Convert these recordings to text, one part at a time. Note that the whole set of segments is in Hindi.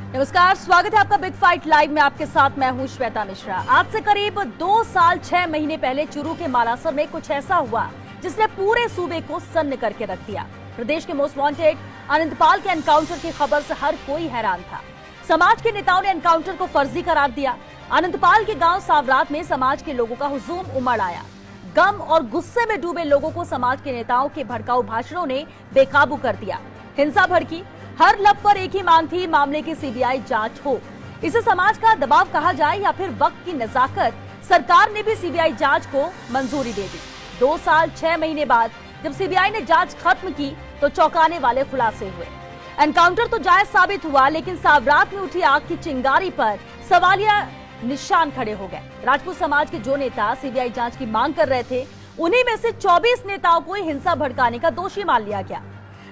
नमस्कार, स्वागत है आपका बिग फाइट लाइव में। आपके साथ मैं हूं श्वेता मिश्रा। आज से करीब 2 साल 6 महीने पहले चुरू के मालासर में कुछ ऐसा हुआ जिसने पूरे सूबे को सन्न करके रख दिया। प्रदेश के मोस्ट वांटेड आनंदपाल के एनकाउंटर की खबर से हर कोई हैरान था। समाज के नेताओं ने एनकाउंटर को फर्जी करार दिया। आनंदपाल के गांव सावरात में समाज के लोगों का हुजूम उमड़ आया। गम और गुस्से में डूबे लोगों को समाज के नेताओं के भड़काऊ भाषणों ने बेकाबू कर दिया। हिंसा भड़की। हर लब पर एक ही मांग थी, मामले की सीबीआई जांच हो। इसे समाज का दबाव कहा जाए या फिर वक्त की नजाकत, सरकार ने भी सीबीआई जांच को मंजूरी दे दी। 2 साल 6 महीने बाद जब सीबीआई ने जांच खत्म की तो चौंकाने वाले खुलासे हुए। एनकाउंटर तो जायज साबित हुआ, लेकिन सावरात में उठी आग की चिंगारी पर सवालिया निशान खड़े हो गए। राजपूत समाज के जो नेता सीबीआई जांच की मांग कर रहे थे, उन्हीं में से 24 नेताओं को हिंसा भड़काने का दोषी मान लिया गया।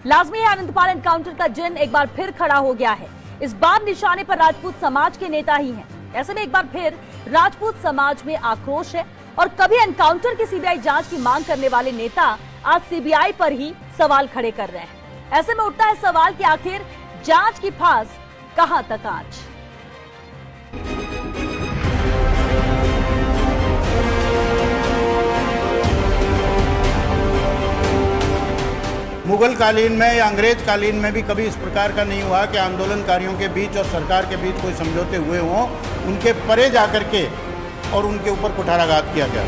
लाजमी है, आनंदपाल एनकाउंटर का जिन एक बार फिर खड़ा हो गया है। इस बार निशाने पर राजपूत समाज के नेता ही हैं। ऐसे में एक बार फिर राजपूत समाज में आक्रोश है और कभी एनकाउंटर की सीबीआई जांच की मांग करने वाले नेता आज सीबीआई पर ही सवाल खड़े कर रहे हैं। ऐसे में उठता है सवाल कि आखिर जांच की फांस कहां तक आज। मुगल कालीन में या अंग्रेज कालीन में भी कभी इस प्रकार का नहीं हुआ कि आंदोलनकारियों के बीच और सरकार के बीच कोई समझौते हुए हों। उनके परे जाकर के और उनके ऊपर कुठाराघात किया गया।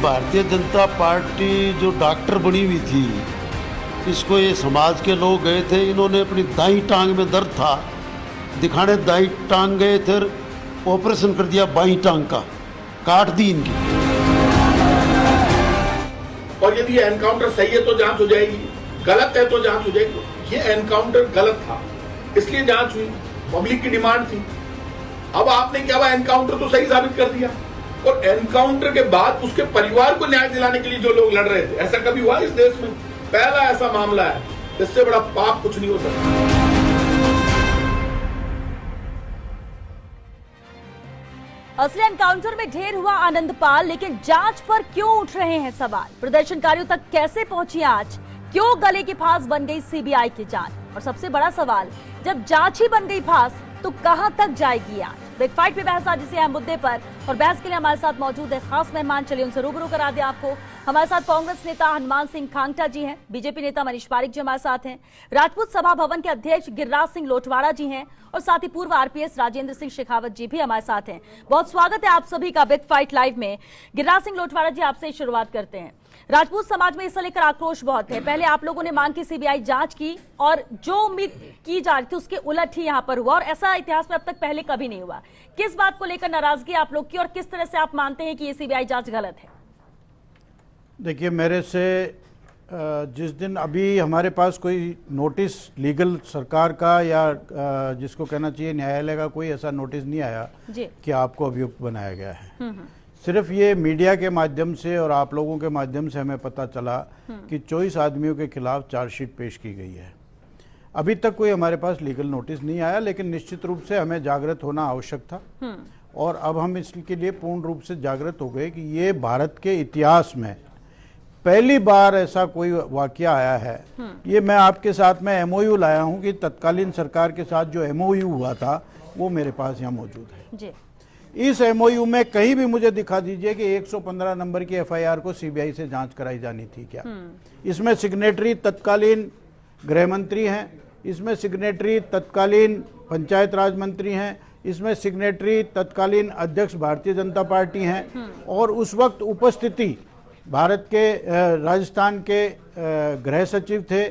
भारतीय जनता पार्टी जो डॉक्टर बनी हुई थी, इसको ये समाज के लोग गए थे, इन्होंने अपनी दाई टांग में दर्द था दिखाने, दाई टांग गए थे, ऑपरेशन कर दिया बाई टांग का, काट दी इनकी। और यदि एनकाउंटर सही है तो जांच हो जाएगी, गलत है तो जांच हो जाएगी। ये एनकाउंटर गलत था, इसलिए जांच हुई, पब्लिक की डिमांड थी। अब आपने क्या हुआ, एनकाउंटर तो सही साबित कर दिया, और एनकाउंटर के बाद उसके परिवार को न्याय दिलाने के लिए जो लोग लड़ रहे थे, ऐसा कभी हुआ इस देश में? पहला ऐसा मामला है। इससे बड़ा पाप कुछ नहीं हो सकता। असली एनकाउंटर में ढेर हुआ आनंदपाल, लेकिन जांच पर क्यों उठ रहे हैं सवाल? प्रदर्शनकारियों तक कैसे पहुंची आज? क्यों गले की फांस बन गई सीबीआई की जांच? और सबसे बड़ा सवाल, जब जांच ही बन गई फांस तो कहां तक जाएगी आज? बिग फाइट पे बहस आज इसी अहम मुद्दे पर, और बहस के लिए हमारे साथ मौजूद है खास मेहमान। चलिए उनसे रूबरू करा दें आपको। हमारे साथ कांग्रेस नेता हनुमान सिंह खांगटा जी हैं, बीजेपी नेता मनीष पारिक जी हमारे साथ हैं, राजपूत सभा भवन के अध्यक्ष गिरिराज सिंह लोटवाड़ा जी हैं, और साथ ही पूर्व आरपीएस राजेंद्र सिंह शेखावत जी भी हमारे साथ हैं। बहुत स्वागत है आप सभी का बिग फाइट लाइव में। गिरिराज सिंह लोटवाड़ा जी, आपसे शुरुआत करते हैं। राजपूत समाज में इसे लेकर आक्रोश बहुत है। पहले आप लोगों ने मांग की सीबीआई जांच की, और जो उम्मीद की जा रही थी उसके उलट ही यहाँ पर हुआ, और ऐसा इतिहास में अब तक पहले कभी नहीं हुआ। किस बात को लेकर नाराजगी आप लोग की, और किस तरह से आप मानते हैं कि ये सीबीआई जांच गलत है? देखिए, मेरे से जिस दिन अभी हमारे पास कोई नोटिस लीगल सरकार का या जिसको कहना चाहिए न्यायालय का कोई ऐसा नोटिस नहीं आया जी कि आपको अभियुक्त बनाया गया है। सिर्फ ये मीडिया के माध्यम से और आप लोगों के माध्यम से हमें पता चला कि 24 आदमियों के खिलाफ चार्जशीट पेश की गई है। अभी तक कोई हमारे पास लीगल नोटिस नहीं आया, लेकिन निश्चित रूप से हमें जागृत होना आवश्यक था, और अब हम इसके लिए पूर्ण रूप से जागृत हो गए कि ये भारत के इतिहास में पहली बार ऐसा कोई वाकया आया है। ये मैं आपके साथ में एमओयू लाया हूं कि तत्कालीन सरकार के साथ जो एमओयू हुआ था वो मेरे पास यहाँ मौजूद है जी। इस एमओयू में कहीं भी मुझे दिखा दीजिए कि 115 नंबर की एफआईआर को सीबीआई से जांच कराई जानी थी क्या? इसमें सिग्नेटरी तत्कालीन गृह मंत्री हैं, इसमें सिग्नेटरी तत्कालीन पंचायत राज मंत्री हैं, इसमें सिग्नेटरी तत्कालीन अध्यक्ष भारतीय जनता पार्टी हैं, और उस वक्त उपस्थिति भारत के राजस्थान के गृह सचिव थे,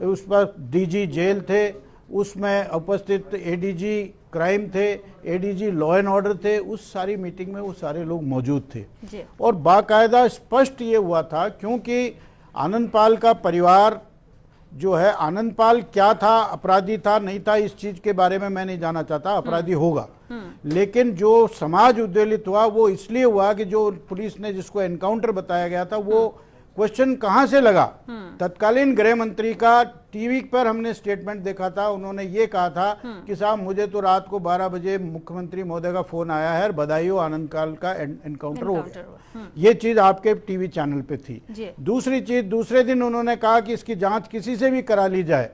उस पर डीजी जेल थे, उसमें उपस्थित एडीजी क्राइम थे, एडीजी लॉ एंड ऑर्डर थे। उस सारी मीटिंग में वो सारे लोग मौजूद थे जी। और बाकायदा स्पष्ट ये हुआ था, क्योंकि आनंदपाल का परिवार जो है, आनंदपाल क्या था, अपराधी था नहीं था, इस चीज के बारे में मैं नहीं जानना चाहता, अपराधी होगा, लेकिन जो समाज उद्वेलित हुआ वो इसलिए हुआ कि जो पुलिस ने जिसको एनकाउंटर बताया गया था वो क्वेश्चन कहां से लगा? तत्कालीन गृह मंत्री का टीवी पर हमने स्टेटमेंट देखा था, उन्होंने ये कहा था कि साहब मुझे तो रात को 12 बजे मुख्यमंत्री महोदय का फोन आया है, बधाई हो, आनंदपाल का एनकाउंटर हो गया। ये चीज आपके टीवी चैनल पे थी। दूसरी चीज, दूसरे दिन उन्होंने कहा कि इसकी जांच किसी से भी करा ली जाए,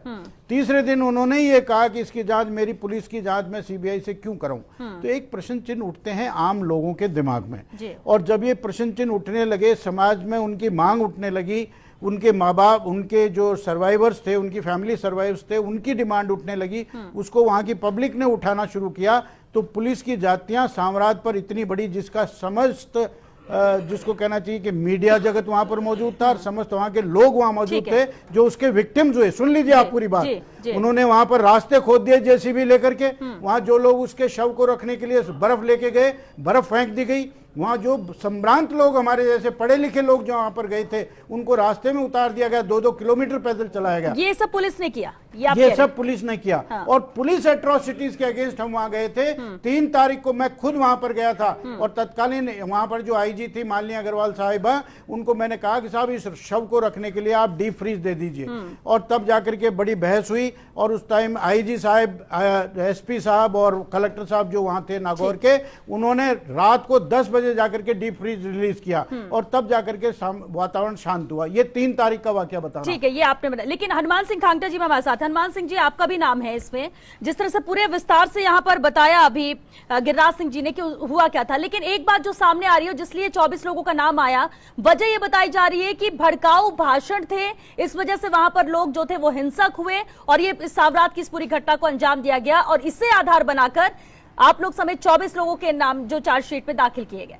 तीसरे दिन उन्होंने ये कहा कि इसकी जांच मेरी पुलिस की जांच में सीबीआई से क्यों कराऊं। तो एक प्रश्न चिन्ह उठते हैं आम लोगों के दिमाग में, और जब ये प्रश्न चिन्ह उठने लगे, समाज में उनकी मांग उठने लगी, उनके माँ बाप, उनके जो सर्वाइवर्स थे, उनकी फैमिली सर्वाइवर्स थे, उनकी डिमांड उठने लगी, उसको वहां की पब्लिक ने उठाना शुरू किया, तो पुलिस की जातियां साम्राज्य पर इतनी बड़ी, जिसका समस्त जिसको कहना चाहिए कि मीडिया जगत वहां पर मौजूद था और समस्त वहां के लोग वहां मौजूद थे जो उसके विक्टिम्स हुए। सुन लीजिए आप पूरी बात। उन्होंने वहां पर रास्ते खोद दिए जेसीबी लेकर के, वहां जो लोग उसके शव को रखने के लिए बर्फ लेके गए, बर्फ फेंक दी गई, वहां जो संभ्रांत लोग, हमारे जैसे पढ़े लिखे लोग जो वहां पर गए थे, उनको रास्ते में उतार दिया गया, 2-2 किलोमीटर पैदल चलाया गया। ये सब पुलिस ने किया, ये सब पुलिस ने किया। हाँ। और पुलिस एट्रोसिटीज के अगेंस्ट हम वहां गए थे। 3 तारीख को मैं खुद वहां पर गया था और तत्कालीन वहां पर जो आईजी थी मालिनी अग्रवाल साहिबा, उनको मैंने कहा कि साहब इस शव को रखने के लिए आप डीप फ्रीज दे दीजिए, और तब जाकर के बड़ी बहस हुई। और उस टाइम आईजी साहब, एसपी साहब और कलेक्टर साहब जो वहां थे नागौर के, उन्होंने रात को 10 बजे जाकर के डीप फ्रीज रिलीज किया और तब जाकर के वातावरण शांत हुआ। ये 3 तारीख का वाकया बता रहा हूं। ठीक है, ये आपने बताया। लेकिन हनुमान सिंह खांगटा जी हमारे साथ। हनुमान सिंह जी, आपका भी नाम है इसमें, जिस तरह से पूरे विस्तार से यहाँ पर बताया अभी गिरिराज सिंह जी ने कि हुआ क्या था। लेकिन एक बात जो सामने आ रही है, जिसलिए 24 लोगों का नाम आया, वजह ये बताई जा रही है कि भड़काऊ भाषण थे, इस वजह से वहां पर लोग जो थे वो हिंसक हुए और ये सावरात की इस पूरी घटना को अंजाम दिया गया, और इसे आधार बनाकर आप लोग समेत 24 लोगों के नाम जो चार्जशीट में दाखिल किए गए।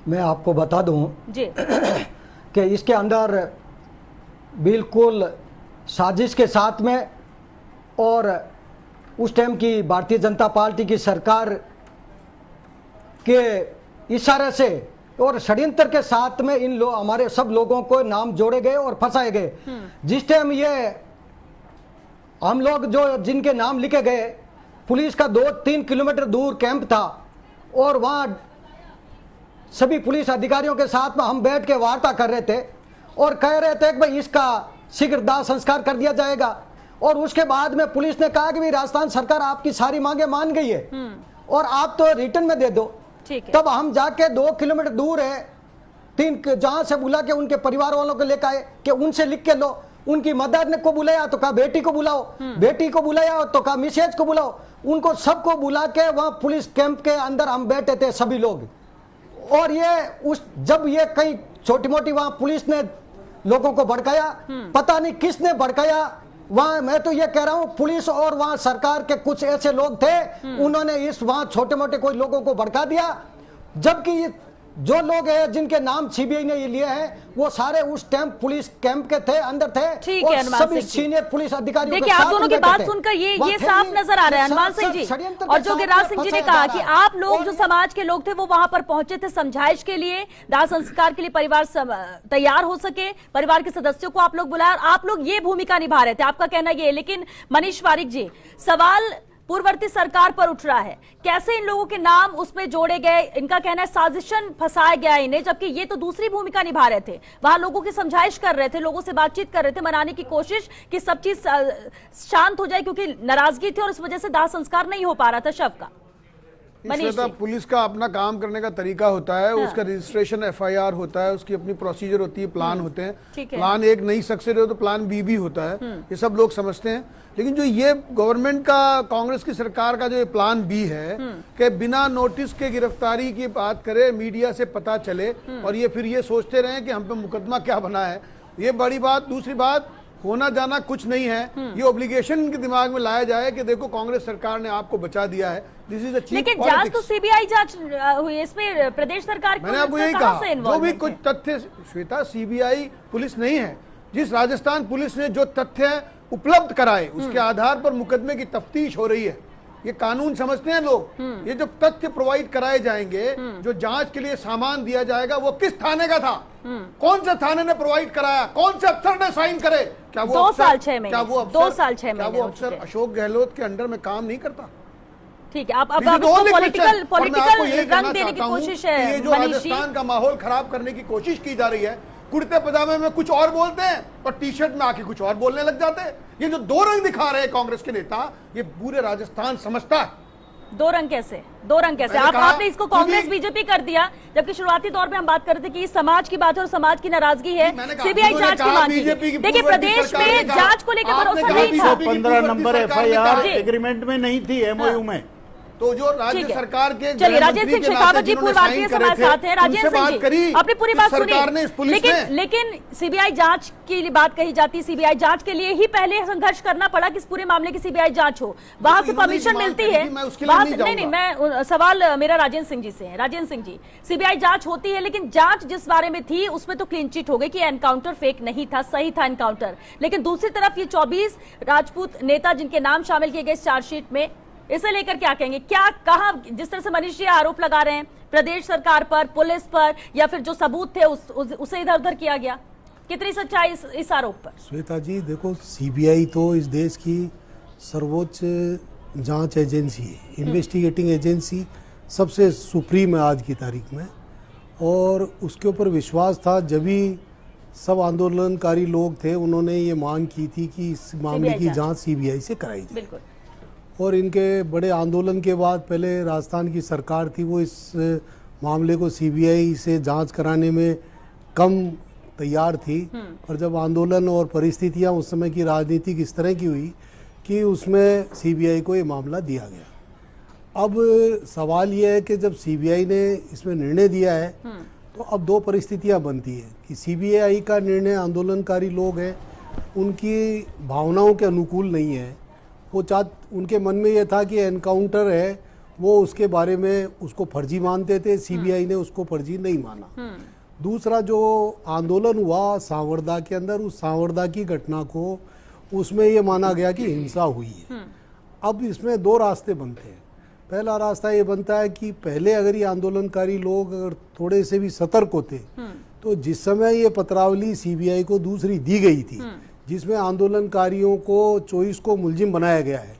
मैं आपको बता दूं जी कि इसके अंदर बिल्कुल साजिश के साथ में, और उस टाइम की भारतीय जनता पार्टी की सरकार के इशारे से और षड्यंत्र के साथ में इन हमारे सब लोगों को नाम जोड़े गए और फंसाए गए। जिस टाइम ये हम लोग जो जिनके नाम लिखे गए, पुलिस का 2-3 किलोमीटर दूर कैंप था और वहां सभी पुलिस अधिकारियों के साथ में हम बैठ के वार्ता कर रहे थे और कह रहे थे कि भाई इसका शीघ्र दाह संस्कार कर दिया जाएगा। और उसके बाद में पुलिस ने कहा कि भाई राजस्थान सरकार आपकी सारी मांगे मान गई है और आप तो रिटर्न में दे दो। तब हम जाके 2 किलोमीटर दूर है, 3 जहां से बुला के उनके परिवार वालों को लेकर आए कि उनसे लिख के लो। उनकी मदर ने को बुलाया तो कहा बेटी को बुलाओ, बेटी को बुलाया तो कहा मिसेज को बुलाओ, उनको सबको बुला के वहां पुलिस कैंप के अंदर हम बैठे थे सभी लोग। और ये जब ये कई छोटी मोटी वहां पुलिस ने लोगों को भड़काया, पता नहीं किसने भड़काया वहां। मैं तो ये कह रहा हूं पुलिस और वहां सरकार के कुछ ऐसे लोग थे, उन्होंने इस वहां छोटे मोटे कोई लोगों को भड़का दिया, जबकि जो लोग हैं जिनके नाम सीबीआई ने ये लिए हैं वो सारे उस टाइम पुलिस कैंप के थे, अंदर थे, और सभी सीनियर पुलिस अधिकारियों देखिए आप दोनों की बात सुनकर ये साफ नजर आ रहा है हनुमान सिंह जी। और जो गिरिराज सिंह जी ने कहा कि आप लोग जो समाज के लोग थे वो वहां पर पहुंचे थे समझाइश के लिए, दाह संस्कार के लिए परिवार तैयार हो सके, परिवार के सदस्यों को आप लोग बुलाया और आप लोग ये भूमिका निभा रहे थे, आपका कहना ये है। लेकिन मनीष वारिक जी, सवाल पूर्ववर्ती सरकार पर उठ रहा है, कैसे इन लोगों के नाम उसमें जोड़े गए? इनका कहना है साजिशन फंसाया गया इन्हें, जबकि ये तो दूसरी भूमिका निभा रहे थे, वहां लोगों की समझाइश कर रहे थे, लोगों से बातचीत कर रहे थे, मनाने की कोशिश कि सब चीज शांत हो जाए, क्योंकि नाराजगी थी और इस वजह से दाह संस्कार नहीं हो पा रहा था शव का। पुलिस का अपना काम करने का तरीका होता है, हाँ। उसका रजिस्ट्रेशन एफआईआर होता है, उसकी अपनी प्रोसीजर होती है, प्लान होते हैं। प्लान एक नहीं सक्सेस हो तो प्लान बी भी होता है, ये सब लोग समझते हैं। लेकिन जो ये गवर्नमेंट का, कांग्रेस की सरकार का जो ये प्लान बी है कि बिना नोटिस के गिरफ्तारी की बात करे, मीडिया से पता चले और ये फिर ये सोचते रहे कि हम पे मुकदमा क्या बना है, ये बड़ी बात। दूसरी बात, होना जाना कुछ नहीं है, ये ऑब्लिगेशन इनके दिमाग में लाया जाए कि देखो कांग्रेस सरकार ने आपको बचा दिया है, दिस इज अ चीप। लेकिन जांच तो सीबीआई जांच हुई, इसमें प्रदेश सरकार मैंने आपको यही कहा, जो भी कुछ तथ्य, श्वेता सीबीआई पुलिस नहीं है, जिस राजस्थान पुलिस ने जो तथ्य उपलब्ध कराए उसके आधार पर मुकदमे की तफ्तीश हो रही है। ये कानून समझते हैं लोग, ये जो तथ्य प्रोवाइड कराए जाएंगे, जो जांच के लिए सामान दिया जाएगा, वो किस थाने का था, कौन से थाने ने प्रोवाइड कराया, कौन से अफसर ने साइन करे, क्या वो 2 साल 6 महीने, क्या वो 2 साल 6 महीने, क्या वो अफसर अशोक गहलोत के अंडर में काम नहीं करता? ठीक है, अब पॉलिटिकल रंग देने की कोशिश है। ये जो राजस्थान का माहौल खराब करने की कोशिश की जा रही है, कुर्ते पजामे में कुछ और बोलते हैं और टी शर्ट में आके कुछ और बोलने लग जाते हैं। ये जो 2 रंग दिखा रहे हैं कांग्रेस के नेता, ये पूरे राजस्थान समझता है दो रंग कैसे? दो रंग कैसे? आपने इसको कांग्रेस बीजेपी कर दिया, जबकि शुरुआती तौर पे हम बात कर रहे थे कि समाज की बात है और समाज की नाराजगी है, सीबीआई जांच की मांग की। देखिए प्रदेश में जांच को लेकर भरोसा नहीं था। 115 नंबर FIR एग्रीमेंट में नहीं थी, MOU में। तो जो राज्य सरकार के चलिए राजेंद्र सिंह शेखावत जी पूर्व भारतीय समाज साथ हैं। राजेंद्र सिंह जी अपनी पूरी बात सुनिए। लेकिन सीबीआई जांच की बात कही जाती है, सीबीआई जांच के लिए ही पहले संघर्ष करना पड़ा कि इस पूरे मामले की सीबीआई जांच हो, वहां से परमिशन मिलती है। नहीं, मैं सवाल मेरा राजेंद्र सिंह जी से है। राजेंद्र सिंह जी, सीबीआई जांच होती है, लेकिन जांच जिस बारे में थी उसमें तो क्लीन चिट हो गई कि एनकाउंटर फेक नहीं था, सही था एनकाउंटर। लेकिन दूसरी तरफ ये 24 राजपूत नेता जिनके नाम शामिल किए गए चार्जशीट में, इसे लेकर क्या कहेंगे? क्या कहा, जिस तरह से मनीष जी आरोप लगा रहे हैं प्रदेश सरकार पर, पुलिस पर, या फिर जो सबूत थे उसे इधर उधर किया गया, कितनी सच्चाई इस आरोप पर? श्वेता जी देखो, सीबीआई तो इस देश की सर्वोच्च जांच एजेंसी है, इन्वेस्टिगेटिंग एजेंसी सबसे सुप्रीम है आज की तारीख में, और उसके ऊपर विश्वास था जब भी सब आंदोलनकारी लोग थे, उन्होंने ये मांग की थी कि इस मामले की जांच सीबीआई से कराई जाए। बिल्कुल। और इनके बड़े आंदोलन के बाद पहले राजस्थान की सरकार थी, वो इस मामले को सीबीआई से जांच कराने में कम तैयार थी, और जब आंदोलन और परिस्थितियां उस समय की राजनीतिक इस तरह की हुई कि उसमें सीबीआई को ये मामला दिया गया। अब सवाल ये है कि जब सीबीआई ने इसमें निर्णय दिया है तो अब दो परिस्थितियां बनती है कि सीबीआई का निर्णय आंदोलनकारी लोग हैं, उनकी भावनाओं के अनुकूल नहीं है। वो उनके मन में ये था कि एनकाउंटर है, वो उसके बारे में उसको फर्जी मानते थे, सीबीआई ने उसको फर्जी नहीं माना। दूसरा जो आंदोलन हुआ सांवरदा के अंदर, उस सांवरदा की घटना को उसमें ये माना गया कि हिंसा हुई है। अब इसमें दो रास्ते बनते हैं। पहला रास्ता ये बनता है कि पहले अगर ये आंदोलनकारी लोग अगर थोड़े से भी सतर्क होते तो जिस समय ये पत्रावली सीबीआई को दूसरी दी गई थी, जिसमें आंदोलनकारियों को 24 को मुलजिम बनाया गया है,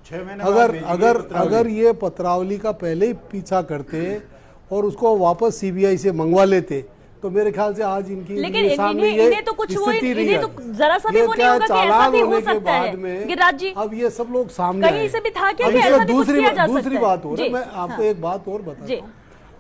अगर ये पत्रावली का पहले ही पीछा करते और उसको वापस सीबीआई से मंगवा लेते तो मेरे ख्याल से आज इनकी सामने ये तो कुछ स्थिति नहीं है। तो जरा सा भी वो नहीं होगा कि ऐसा भी हो सकता है गिरिराज जी। अब ये सब लोग सामने कहीं से भी था क्या कि ऐसा भी कुछ किया जा सकता है? दूसरी बात हो रही है, मैं आपको एक बात और बताता हूँ,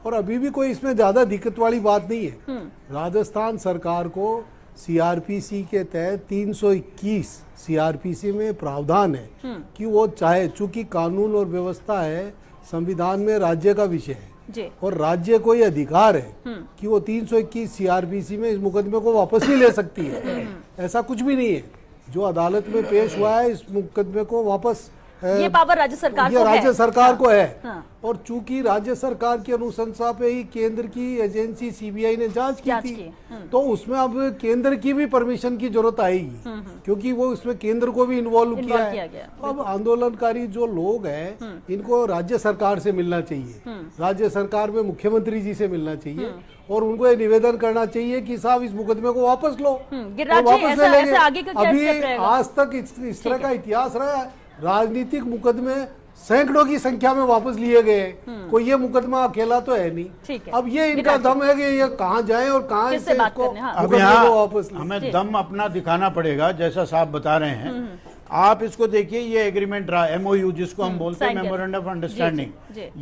और अभी भी कोई इसमें ज्यादा दिक्कत वाली बात नहीं है। राजस्थान सरकार को सीआरपीसी के तहत 321 सीआरपीसी में प्रावधान है कि वो चाहे, चूंकि कानून और व्यवस्था है, संविधान में राज्य का विषय है और राज्य को ये अधिकार है कि वो 321 सीआरपीसी में इस मुकदमे को वापस नहीं ले सकती है। ऐसा कुछ भी नहीं है। जो अदालत में पेश हुआ है, इस मुकदमे को वापस ये पावर राज्य सरकार ये राज्य सरकार को है। और चूंकि राज्य सरकार की अनुशंसा पे ही केंद्र की एजेंसी सीबीआई ने जांच की थी, तो उसमें अब केंद्र की भी परमिशन की जरूरत आएगी, क्योंकि वो इसमें केंद्र को भी इन्वॉल्व किया है। तो अब आंदोलनकारी जो लोग हैं, इनको राज्य सरकार से मिलना चाहिए, राज्य सरकार में मुख्यमंत्री जी से मिलना चाहिए, और उनको ये निवेदन करना चाहिए कि साहब इस मुकदमे को वापस लो, वापस ले लेंगे। अभी आज तक इस तरह का इतिहास रहा है, राजनीतिक मुकदमे सैकड़ों की संख्या में वापस लिए गए, कोई ये मुकदमा अकेला तो है नहीं। अब ये इनका दम है कि ये कहाँ जाए और कहाँ से इसको अब यहाँ वापस हमें दम अपना दिखाना पड़ेगा, जैसा साहब बता रहे हैं। आप इसको देखिए, ये एग्रीमेंट रहा, MOU जिसको हम बोलते हैं, मेमोरेंडम ऑफ अंडरस्टैंडिंग,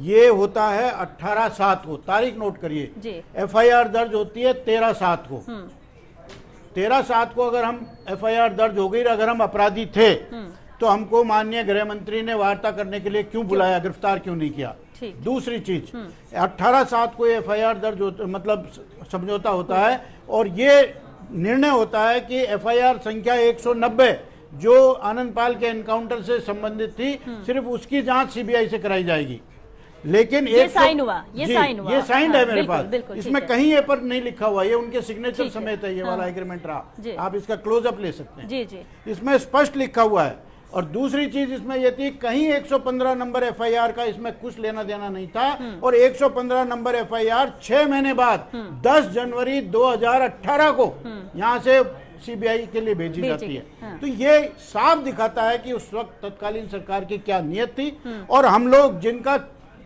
ये होता है 18/7 को, तारीख नोट करिए। FIR दर्ज होती है 13/7 को। 13/7 को अगर हम FIR दर्ज हो गई, अगर हम अपराधी थे तो हमको माननीय गृह मंत्री ने वार्ता करने के लिए क्यों बुलाया, गिरफ्तार क्यों नहीं किया? दूसरी चीज, 18/7 को FIR दर्ज मतलब समझौता होता है, और ये निर्णय होता है कि FIR संख्या 190 जो आनंद पाल के एनकाउंटर से संबंधित थी, सिर्फ उसकी जांच सीबीआई से कराई जाएगी। लेकिन ये साइन हुआ, ये साइंड है मेरे पास, इसमें कहीं ये पर नहीं लिखा हुआ, ये उनके सिग्नेचर समेत है, ये वाला एग्रीमेंट रहा, आप इसका क्लोजअप ले सकते हैं, इसमें स्पष्ट लिखा हुआ है। और दूसरी चीज इसमें यह थी, कहीं 115 नंबर FIR का इसमें कुछ लेना देना नहीं था, और 115 नंबर FIR 6 महीने बाद 10 जनवरी 2018 को यहां से सीबीआई के लिए भेजी जाती है। तो ये साफ दिखाता है कि उस वक्त तत्कालीन सरकार की क्या नियत थी, और हम लोग जिनका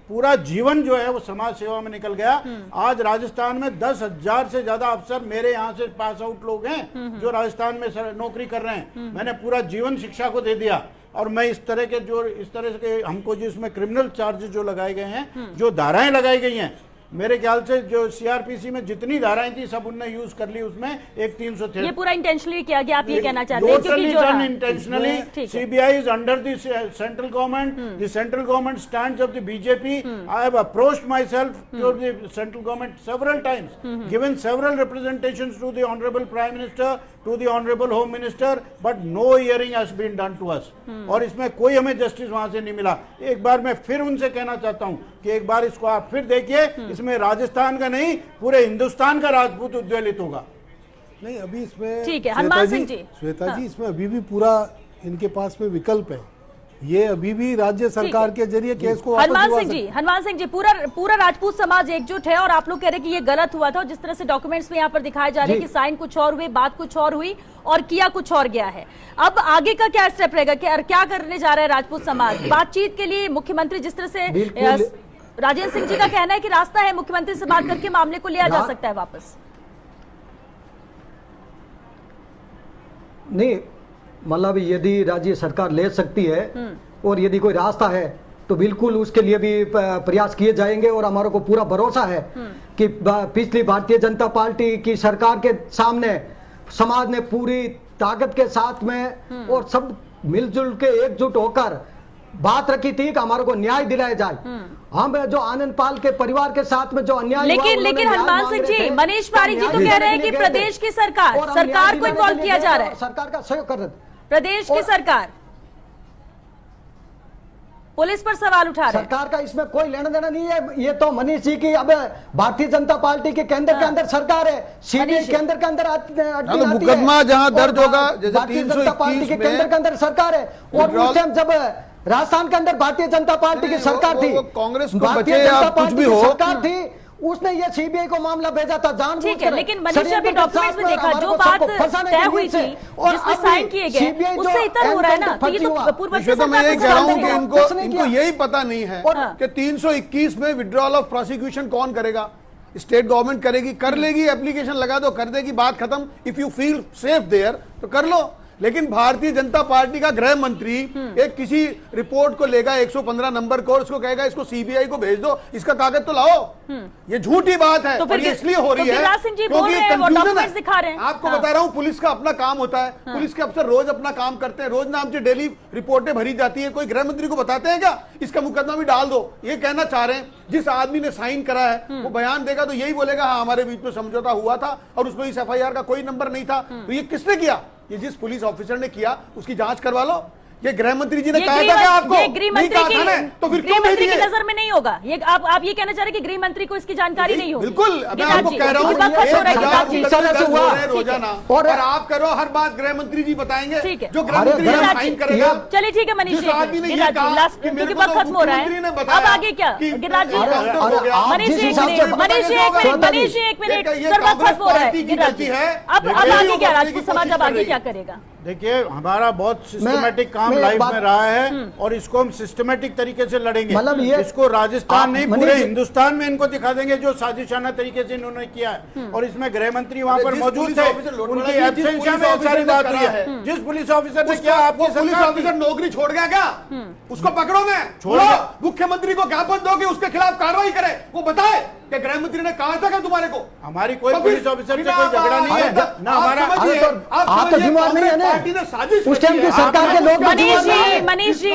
पूरा जीवन जो है वो समाज सेवा में निकल गया। आज राजस्थान में 10,000 से ज्यादा अफसर मेरे यहाँ से पास आउट लोग हैं जो राजस्थान में नौकरी कर रहे हैं। मैंने पूरा जीवन शिक्षा को दे दिया, और मैं इस तरह के हमको जो इसमें क्रिमिनल चार्ज जो लगाए गए हैं, जो धाराएं लगाई गई हैं, मेरे ख्याल से जो सीआरपीसी में जितनी धाराएं थी सब उनने यूज कर ली, उसमें एक 300 ये पूरा इंटेंशनली किया गया, आप ये कहना चाहते हैं? क्योंकि जो intentionally CBI is under the central government, the central government stands of the BJP. I have approached myself to the central government several times, given several representations to the honorable Prime Minister, to the honorable Home Minister, but no hearing has been done to us. और इसमें कोई हमें जस्टिस वहां से नहीं मिला। एक बार मैं फिर उनसे कहना चाहता हूं कि एक बार इसको आप फिर देखिए, इसमें राजस्थान का नहीं पूरे हिंदुस्तान का राजपूत उद्वेलित होगा। नहीं, अभी इसमें ठीक है हनुमान सिंह जी, श्वेता जी, इसमें अभी भी पूरा इनके पास में विकल्प है। ये अभी भी राज्य सरकार के जरिए केस को हनुमान सिंह जी, पूरा राजपूत समाज एकजुट है और आप लोग कह रहे हैं कि ये गलत हुआ था, और जिस तरह से डॉक्यूमेंट्स में यहाँ पर दिखाए जा रहे हैं कि साइन कुछ और हुए, बात कुछ और हुई और किया कुछ और गया है। अब आगे का क्या स्टेप रहेगा, क्या करने जा रहा है राजपूत समाज? बातचीत के लिए मुख्यमंत्री, जिस तरह से राजेंद्र सिंह जी का कहना है कि रास्ता है, मुख्यमंत्री से बात करके मामले को लिया जा सकता है वापस। नहीं, मतलब यदि राज्य सरकार ले सकती है और यदि कोई रास्ता है तो बिल्कुल उसके लिए भी प्रयास किए जाएंगे, और हमारे को पूरा भरोसा है कि पिछली भारतीय जनता पार्टी की सरकार के सामने समाज ने पूरी ताकत के साथ में और सब मिलजुल के एकजुट होकर बात रखी थी कि हमारे को न्याय दिलाया जाए। हम जो आनंद पाल के परिवार के साथ में जो अन्याय, लेकिन हनुमान सिंह जी, मनीष पारी जी तो कह रहे हैं कि प्रदेश की सरकार को इन्वॉल्व किया जा रहा है, सरकार का सहयोग कर रहे, प्रदेश की सरकार पुलिस पर सवाल उठा रहे हैं। सरकार का इसमें कोई लेना देना नहीं है। ये तो मनीष जी की अब भारतीय जनता पार्टी के केंद्र के अंदर सरकार है, सीबीआई केंद्र के अंदर मुकदमा जहां दर्ज होगा, जैसे भारतीय जनता पार्टी के केंद्र के अंदर सरकार है। और उस टाइम जब राजस्थान के अंदर भारतीय जनता पार्टी की सरकार थी, कांग्रेस को भारतीय बचे जनता या कुछ पार्टी भी की हो, सरकार थी, उसने ये सीबीआई को मामला भेजा था जानबूझकर। ठीक है, लेकिन मनीष अभी डॉक्यूमेंट्स में देखा जो बात तय हुई थी, जिसमें साइन किए गए, उससे इतर हो रहा है ना। तो ये तो पूर्व मैं यही कह रहा हूं कि इनको यही पता नहीं है कि 321 में विड्रॉल ऑफ प्रोसिक्यूशन कौन करेगा। स्टेट गवर्नमेंट करेगी, कर लेगी, एप्लीकेशन लगा दो, कर देगी, बात खत्म। If you feel safe there तो कर लो। लेकिन भारतीय जनता पार्टी का गृह मंत्री एक किसी रिपोर्ट को लेगा 115 नंबर को और उसको कहेगा इसको सीबीआई को भेज दो, इसका कागज तो लाओ। ये झूठी बात है, तो ये इसलिए हो रही है क्योंकि कंफ्यूजन है। आपको बता रहा हूं, पुलिस का अपना काम होता है, पुलिस के अफसर रोज अपना काम करते हैं, रोज नाम से डेली रिपोर्टें भरी जाती है। कोई गृह मंत्री को बताते हैं क्या इसका मुकदमा भी डाल दो? ये कहना चाह रहे हैं जिस आदमी ने साइन करा है वो बयान देगा तो यही बोलेगा हाँ हमारे बीच में समझौता हुआ था और उसमें इस एफआईआर का कोई नंबर नहीं था। तो ये किसने किया? ये जिस पुलिस ऑफिसर ने किया उसकी जांच करवा लो। ये गृह मंत्री जी ने कहा था कि आपको गृह मंत्री तो फिर क्यों नहीं दिए? नजर में नहीं होगा ये? आप ये कहना चाह रहे हैं कि गृह मंत्री को इसकी जानकारी नहीं होगी? बिल्कुल, मैं आपको कह रहा हूँ रोजाना, और आप करो हर बात गृह मंत्री जी बताएंगे। ठीक है, जो गृह मंत्री साइन करेगा। चलिए ठीक है मनीष जी, क्योंकि वक्त खत्म हो रहा है, अब आगे क्या? गिरिराज जी, मनीष जी एक मिनट, सर वक्त खत्म हो रहा है। गिरिराज जी, अब आगे क्या? राजपूत समाज अब आगे क्या करेगा? देखिए, हमारा बहुत सिस्टमेटिक काम लाइफ में रहा है और इसको हम सिस्टमेटिक तरीके से लड़ेंगे। मतलब ये इसको राजस्थान नहीं पूरे हिंदुस्तान में इनको दिखा देंगे जो साजिशाना तरीके से इन्होंने किया है। और इसमें गृह मंत्री वहां पर मौजूद थे, उनकी एब्सेंस में सारी बात हुई है। जिस पुलिस ऑफिसर ने किया, आपको पुलिस ऑफिसर नौकरी छोड़ गया क्या? उसको पकड़ो, मैं छोड़ो। मुख्यमंत्री को ज्ञापन दो कि उसके खिलाफ कार्रवाई करे, वो बताए कि गृह मंत्री ने कहा था क्या तुम्हारे को? हमारी कोई पुलिस ऑफिसर से कोई झगड़ा नहीं है ना हमारा। आप तो दिमाग नहीं है ना, उस टाइम की सरकार के लोग। मनीष जी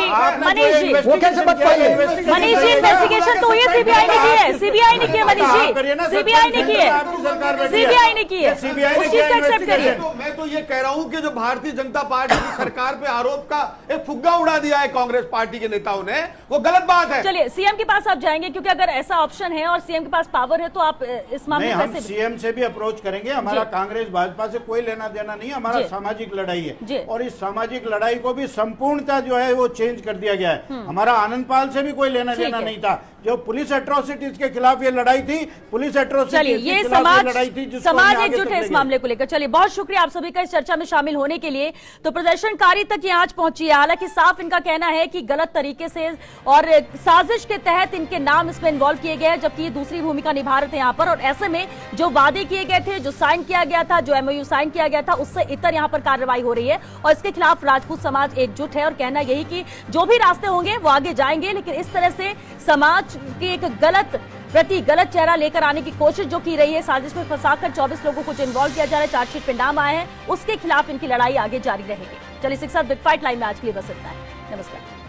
वो कैसे बच पाएंगे? मनीष जी, इन्वेस्टिगेशन तो ये सीबीआई ने की है, सीबीआई ने की है मनीष जी, सीबीआई ने की है, सीबीआई ने की है, उस चीज को एक्सेप्ट करिए। मैं तो ये कह रहा हूँ कि जो भारतीय जनता पार्टी की सरकार पे आरोप का एक फुग्गा उड़ा दिया है कांग्रेस पार्टी के नेताओं ने, वो गलत बात है। चलिए सीएम के पास आप जाएंगे, क्योंकि अगर ऐसा ऑप्शन है और सीएम के पास पावर है तो आप इस मामले में हम सीएम से भी अप्रोच करेंगे। हमारा कांग्रेस भाजपा से कोई लेना देना नहीं, हमारा सामाजिक लड़ाई है और इस सामाजिक लड़ाई को भी संपूर्णता जो है वो चेंज कर दिया गया है। हमारा आनंद पाल से भी कोई लेना देना नहीं था। जो पुलिस एट्रोसिटीज के खिलाफ ये लड़ाई थी, पुलिस एट्रोसिटीज ये समाज एकजुट है इस मामले को लेकर। चलिए बहुत शुक्रिया आप सभी का इस चर्चा में शामिल होने के लिए। तो प्रदर्शनकारी तक ये आज पहुंची है। हालांकि साफ इनका कहना है कि गलत तरीके से और साजिश के तहत इनके नाम इसमें इन्वॉल्व किए गए हैं, जबकि ये दूसरी भूमिका निभा रहे थे यहाँ पर। और ऐसे में जो वादे किए गए थे, जो साइन किया गया था, जो MOU साइन किया गया था, उससे इतर यहाँ पर कार्रवाई हो रही है और इसके खिलाफ राजपूत समाज एकजुट है और कहना यही कि जो भी रास्ते होंगे वो आगे जाएंगे, लेकिन इस तरह से समाज की एक गलत चेहरा लेकर आने की कोशिश जो की रही है, साजिश में फंसाकर 24 लोगों को जो इन्वॉल्व किया जा रहा है, चार्जशीट पे नाम आए हैं, उसके खिलाफ इनकी लड़ाई आगे जारी रहेगी। चलिए 6 बिग फाइट लाइव में आज के लिए बस इतना है। नमस्कार।